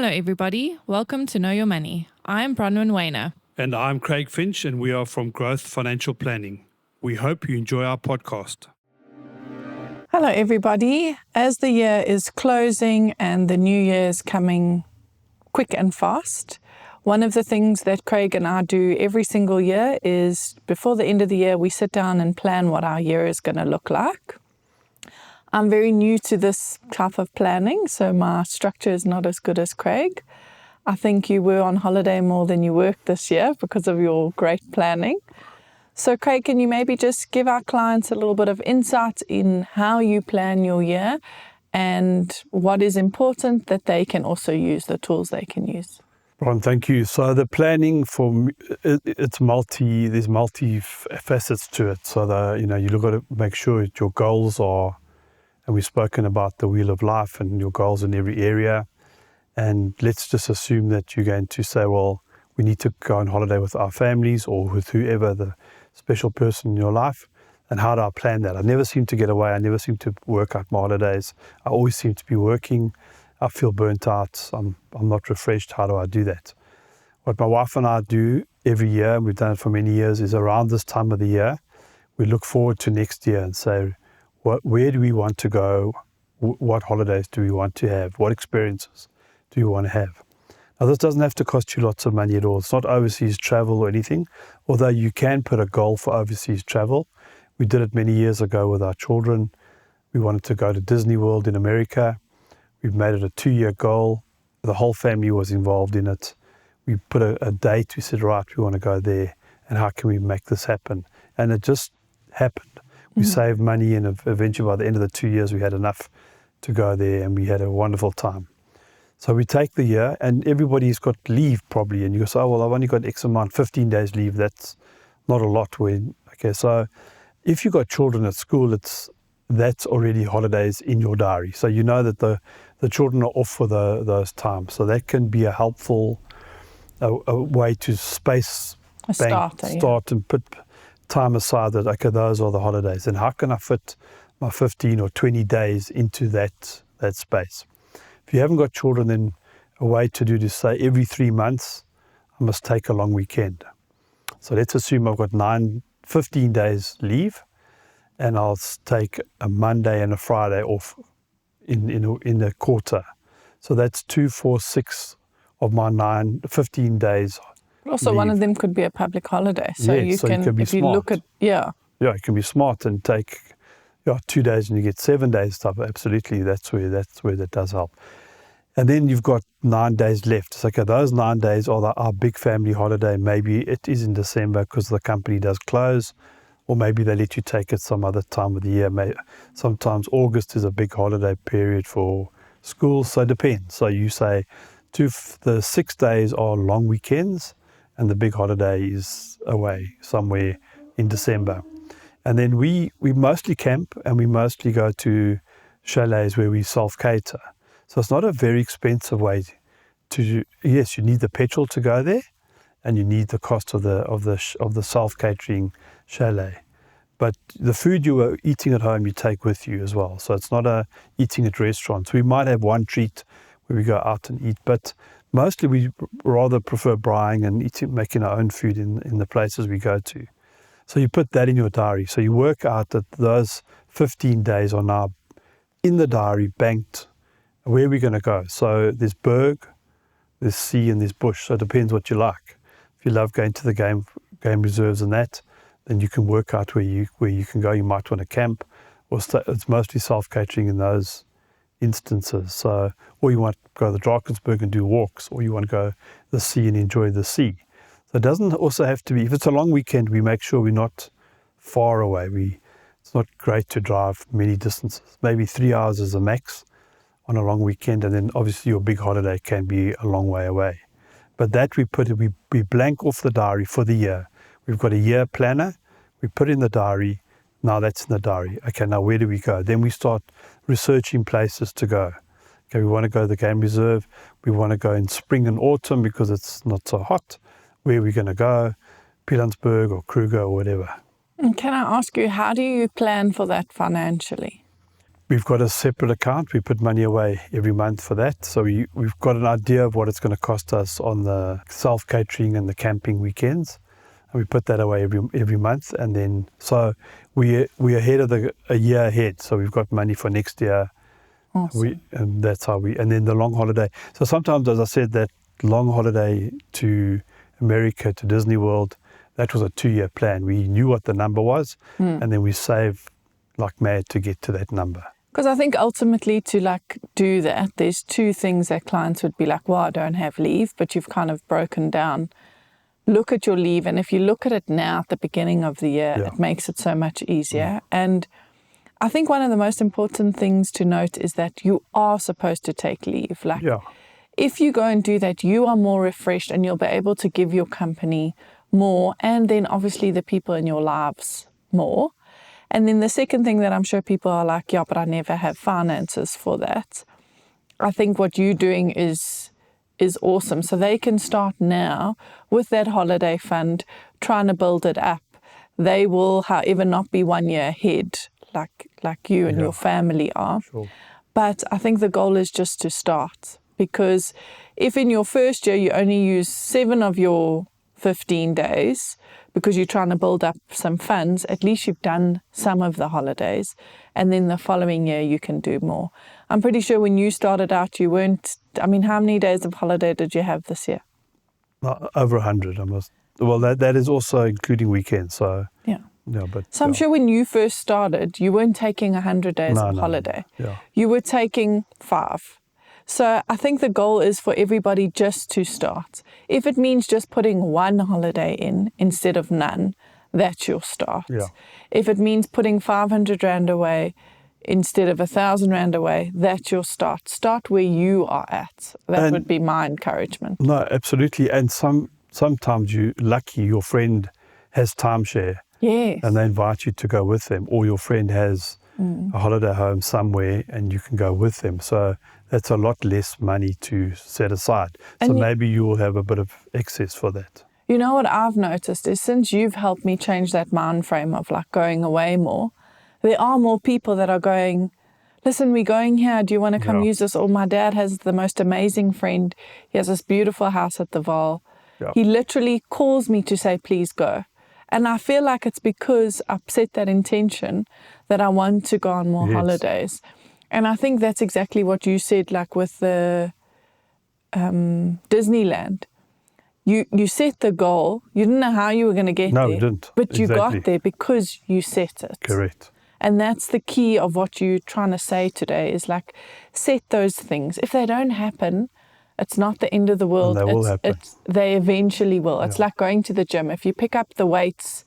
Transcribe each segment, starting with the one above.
Hello, everybody. Welcome to Know Your Money. I'm Bronwyn Wayner. And I'm Craig Finch, and we are from Growth Financial Planning. We hope you enjoy our podcast. Hello, everybody. As the year is closing and the new year is coming quick and fast, one of the things that Craig and I do every single year is before the end of the year, we sit down and plan what our year is going to look like. I'm very new to this type of planning, so my structure is not as good as Craig. I think you were on holiday more than you worked this year because of your great planning. So Craig, can you maybe just give our clients a little bit of insight in how you plan your year and what is important that they can also use, the tools they can use? Ron, thank you. So the planning there's multi facets to it. So you look at it, make sure that your goals are, and we've spoken about the wheel of life and your goals in every area. And let's just assume that you're going to say, well, we need to go on holiday with our families or with whoever the special person in your life. And how do I plan that? I never seem to get away. I never seem to work out my holidays. I always seem to be working. I feel burnt out. I'm not refreshed. How do I do that? What my wife and I do every year, and we've done it for many years, is around this time of the year, we look forward to next year and say, where do we want to go? What holidays do we want to have? What experiences do you want to have? Now, this doesn't have to cost you lots of money at all. It's not overseas travel or anything, although you can put a goal for overseas travel. We did it many years ago with our children. We wanted to go to Disney World in America. We've made it a 2-year goal. The whole family was involved in it. We put a date. We said, right, we want to go there, and how can we make this happen? And it just happened. We saved money, and eventually by the end of the 2 years, we had enough to go there, and we had a wonderful time. So we take the year, and everybody's got leave probably, and you go, oh, well, I've only got X amount, 15 days leave. That's not a lot. So if you've got children at school, that's already holidays in your diary. So you know that the children are off for those times. So that can be a helpful a way to start and put time aside that, okay, those are the holidays. And how can I fit my 15 or 20 days into that space? If you haven't got children, then a way to do this, say every 3 months, I must take a long weekend. So let's assume I've got 15 days leave, and I'll take a Monday and a Friday off in a quarter. So that's 2, 4, 6 of my 15 days. Also, leave. one of them could be a public holiday. So you can be smart. Yeah, you can be smart and take 2 days and you get 7 days stuff. Absolutely, that's where that does help. And then you've got 9 days left. So, okay, those 9 days are our big family holiday. Maybe it is in December because the company does close, or maybe they let you take it some other time of the year. Sometimes August is a big holiday period for schools, so it depends. So you say the 6 days are long weekends, and the big holiday is away somewhere in December. And then we mostly camp, and we mostly go to chalets where we self-cater. So it's not a very expensive way yes, you need the petrol to go there, and you need the cost of the self-catering chalet. But the food you are eating at home, you take with you as well. So it's not eating at restaurants. We might have one treat where we go out and eat, but mostly we rather prefer buying and making our own food in the places we go to. So you put that in your diary. So you work out that those 15 days are now in the diary, banked, where we're going to go. So there's berg, there's sea, and there's bush. So it depends what you like. If you love going to the game reserves and that, then you can work out where you can go. You might want to camp, or it's mostly self-catering in those instances. So, or you want to go to the Drakensberg and do walks, or you want to go to the sea and enjoy the sea. So it doesn't also have to be, if it's a long weekend, we make sure we're not far away. It's not great to drive many distances. Maybe 3 hours is the max on a long weekend, and then obviously your big holiday can be a long way away. But that we blank off the diary for the year. We've got a year planner, we put in the diary, now that's in the diary. Okay, now where do we go? Then we start researching places to go. Okay, we want to go to the game reserve, we want to go in spring and autumn because it's not so hot. Where are we going to go? Pilanesberg or Kruger or whatever. And can I ask you, how do you plan for that financially? we've got a separate account. We put money away every month for that. So we've got an idea of what it's going to cost us on the self-catering and the camping weekends. And we put that away every month. And then, so we're ahead of a year ahead. So we've got money for next year. Awesome. And that's how and then the long holiday. So sometimes, as I said, that long holiday to America, to Disney World, that was a 2-year plan. We knew what the number was, and then we saved like mad to get to that number. Because I think ultimately to like do that, there's two things that clients would be like, well, I don't have leave, but you've kind of broken down. Look at your leave, and if you look at it now at the beginning of the year, it makes it so much easier. And I think one of the most important things to note is that you are supposed to take leave. Like, if you go and do that, you are more refreshed and you'll be able to give your company more, and then obviously the people in your lives more. And then the second thing that I'm sure people are like, yeah, but I never have finances for that. I think what you're doing is awesome. So they can start now with that holiday fund, trying to build it up. They will, however, not be 1 year ahead like you and your family are. Sure. But I think the goal is just to start, because if in your first year you only use 7 of your 15 days because you're trying to build up some funds, at least you've done some of the holidays, and then the following year you can do more. I'm pretty sure when you started out, you weren't, I mean, how many days of holiday did you have this year? Over 100, I must. Well, that is also including weekends. So So I'm sure when you first started, you weren't taking 100 days of holiday. No. You were taking 5. So I think the goal is for everybody just to start. If it means just putting 1 holiday in instead of none, that's your start. If it means putting 500 Rand away instead of 1,000 Rand away, that's your start. Start where you are at. That would be my encouragement. No, absolutely. And sometimes you're lucky, your friend has timeshare. Yes. And they invite you to go with them, or your friend has a holiday home somewhere and you can go with them. So that's a lot less money to set aside. So maybe you will have a bit of excess for that. You know what I've noticed is since you've helped me change that mind frame of like going away more, there are more people that are going, listen, we're going here. Do you want to come use this? Or my dad has the most amazing friend. He has this beautiful house at the Vaal. He literally calls me to say, please go. And I feel like it's because I've set that intention that I want to go on more holidays. And I think that's exactly what you said, like with the Disneyland. You set the goal. You didn't know how you were going to get there. No, we didn't. But you got there because you set it. Correct. And that's the key of what you're trying to say today is like, set those things. If they don't happen, it's not the end of the world. And they will happen. They eventually will. It's like going to the gym. If you pick up the weights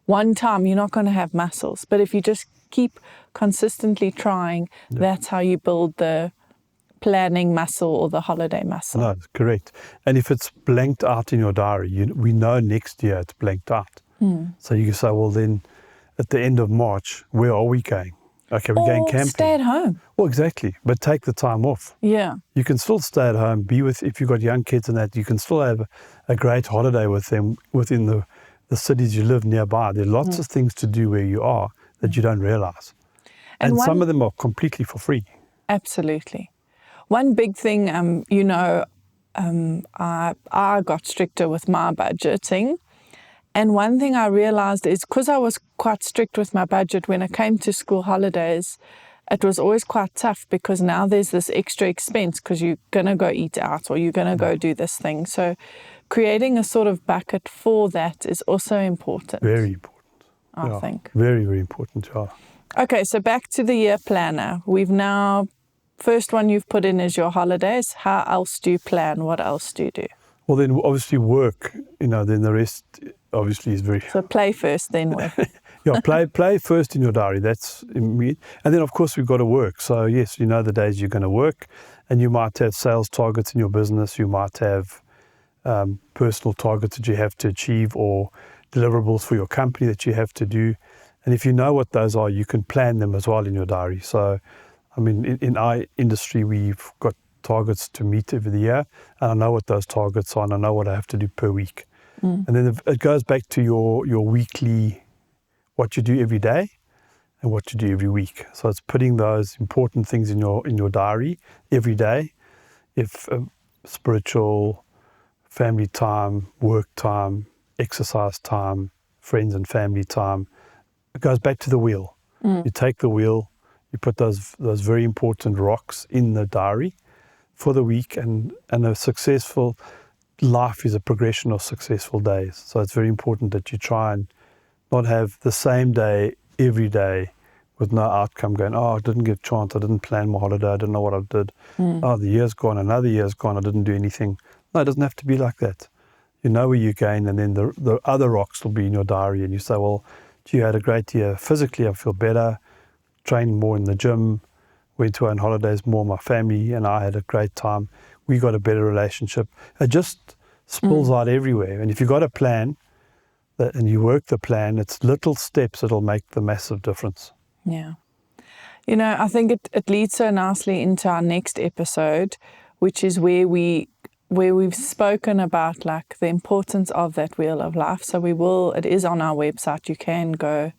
one time, you're not going to have muscles. But if you just keep consistently trying, that's how you build the planning muscle or the holiday muscle. No, correct. And if it's blanked out in your diary, we know next year it's blanked out. So you can say, well, then at the end of March, where are we going? Okay, we're going camping. Stay at home. Well, exactly. But take the time off. Yeah. You can still stay at home, if you've got young kids and that, you can still have a great holiday with them within the cities you live nearby. There are lots of things to do where you are that you don't realize. And some of them are completely for free. Absolutely. One big thing, I got stricter with my budgeting. And one thing I realized is because I was quite strict with my budget when it came to school holidays, it was always quite tough because now there's this extra expense because you're going to go eat out or you're going to go do this thing. So creating a sort of bucket for that is also important. Very important. I think. Very, very important. Yeah. Okay, so back to the year planner. We've now, first one you've put in is your holidays. How else do you plan? What else do you do? Well, then obviously work, then the rest obviously is very... So play first, then work. Play first in your diary. That's immediate. And then, of course, we've got to work. So, yes, the days you're going to work, and you might have sales targets in your business. You might have personal targets that you have to achieve or deliverables for your company that you have to do. And if you know what those are, you can plan them as well in your diary. So, I mean, in our industry, we've got targets to meet over the year, and I know what those targets are, and I know what I have to do per week. And then it goes back to your weekly, what you do every day, and what you do every week. So it's putting those important things in your diary every day. If spiritual, family time, work time, exercise time, friends and family time, it goes back to the wheel. You take the wheel, you put those very important rocks in the diary for the week, and a successful life is a progression of successful days. So it's very important that you try and not have the same day every day with no outcome, going, oh, I didn't get a chance, I didn't plan my holiday, I didn't know what I did. Oh, the year's gone, another year's gone, I didn't do anything. No, it doesn't have to be like that. You know where you gain, and then the other rocks will be in your diary, and you say, well, gee, I had a great year. Physically, I feel better, trained more in the gym, went to on holidays more, my family and I had a great time. We got a better relationship. It just spills out everywhere. And if you've got a plan and you work the plan, it's little steps that'll make the massive difference. Yeah. You know, I think it leads so nicely into our next episode, which is where we've spoken about like the importance of that wheel of life. So it is on our website. You can go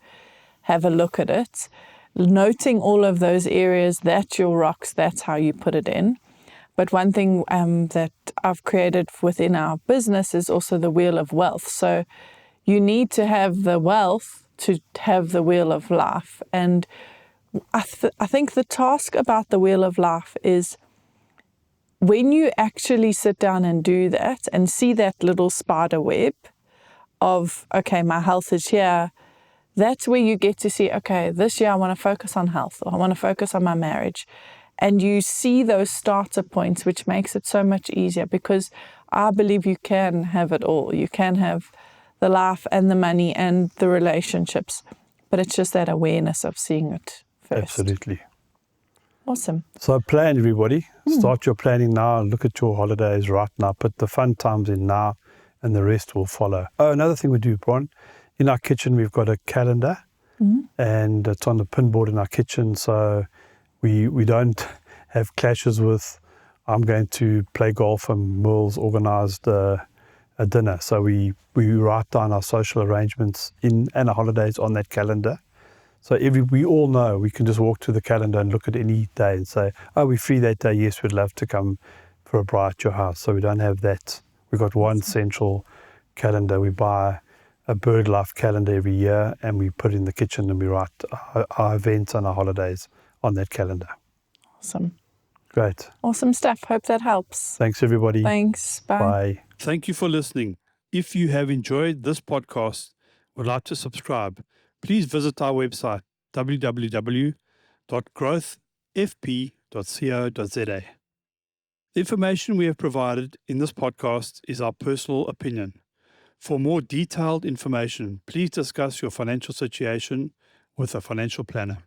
have a look at it, noting all of those areas, that's your rocks, that's how you put it in. But one thing that I've created within our business is also the wheel of wealth. So you need to have the wealth to have the wheel of life. And I think the task about the wheel of life is when you actually sit down and do that and see that little spider web of, okay, my health is here, that's where you get to see, okay, this year I want to focus on health, or I want to focus on my marriage. And you see those starter points, which makes it so much easier, because I believe you can have it all. You can have the life and the money and the relationships, but it's just that awareness of seeing it first. Absolutely. Awesome. So plan, everybody. Start your planning now. Look at your holidays right now. Put the fun times in now, and the rest will follow. Oh, another thing we do, Bron, in our kitchen, we've got a calendar, and it's on the pinboard in our kitchen. So we don't have clashes with, I'm going to play golf and Merle's organised a dinner. So we write down our social arrangements and our holidays on that calendar. So we all know we can just walk to the calendar and look at any day and say, oh, we're free that day. Yes, we'd love to come for a braai at your house. So we don't have that. We've got one central calendar. We buy a Berg Life calendar every year, and we put it in the kitchen, and we write our events and our holidays on that calendar. Awesome. Great. Awesome stuff. Hope that helps. Thanks, everybody. Thanks. Bye. Bye. Thank you for listening. If you have enjoyed this podcast, would like to subscribe, please visit our website, www.growthfp.co.za. The information we have provided in this podcast is our personal opinion. For more detailed information, please discuss your financial situation with a financial planner.